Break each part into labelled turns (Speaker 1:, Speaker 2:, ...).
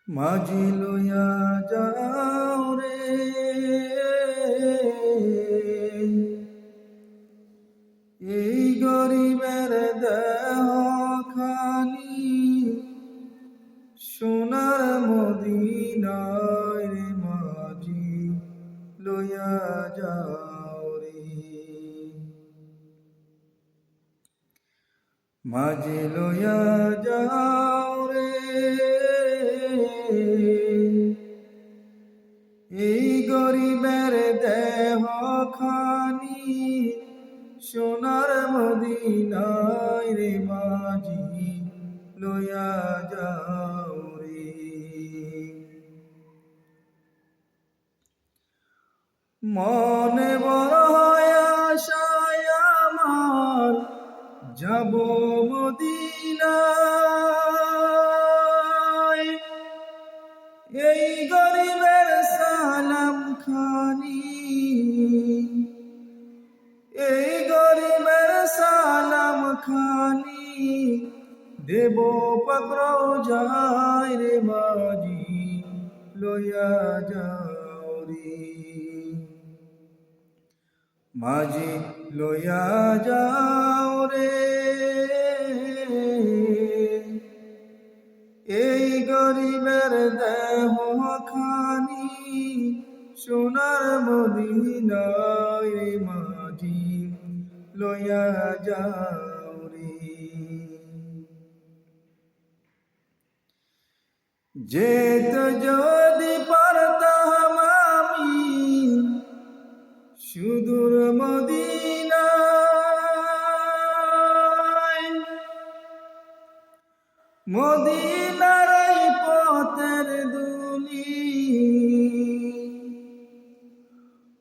Speaker 1: মাঝি লইয়া যাও রে এই গরিবের দেহ খানি সোনার মদিনায় রে মাঝি লইয়া যাও রে মাঝি লইয়া যাও রে এই গরিবের দেহ খানি সোনার মদিনায় রে মাঝি লইয়া যাও রে মনে বড় আশায় আমার যাব মদিনায় এই গরিবের সালাম খানি এই গরিবের সালাম খানি দেব পাকর যায় রে মাঝি লইয়া যাও রে মাঝি লইয়া যাও রে এই গরিবের দেহ খানি সোনার মদিনায় রে মাঝি লইয়া যাও রে যেতে যদি পারতাম আমি সুদূর মদিনায় মদিনার এই পথের ধুলি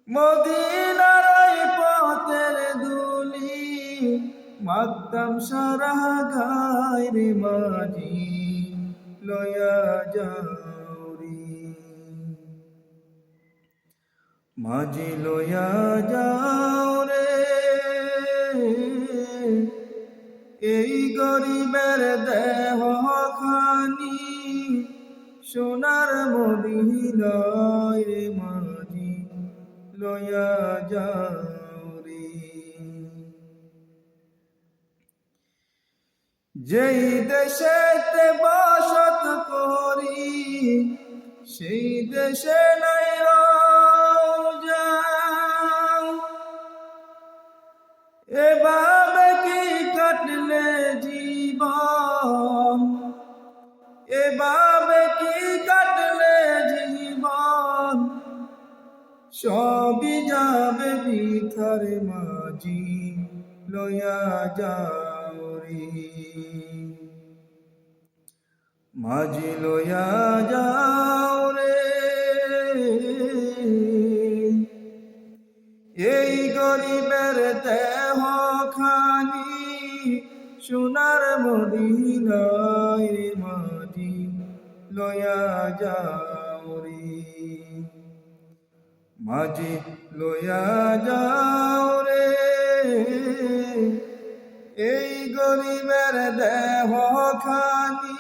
Speaker 1: মদিনার এই পথের ধুলি মাখতাম সারা গায় রে মাঝি লইয়া যাও রে মাঝি লইয়া যাও রে এই গরিবের দেহ খানি সোনার মদিনায় রে মাঝি লইয়া যাও রে যেই দেশেতে বসত করি সেই দেশে নাই রওজা এভাবে কি কাটলে জীবন এভাবে কি কাটলে জীবন সবই যাবে বৃথার মাঝি লইয়া যাও রে মাঝি লইয়া যাও রে এই গরিবের দেহ খানি সোনার মদিনায় রে মাঝি লইয়া যাও রে মাঝি লইয়া যাও রে এই গরিবের দেহ খানি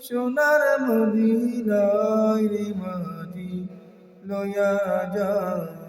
Speaker 1: সোনার মদিনায় রে মাঝি লইয়া যাও।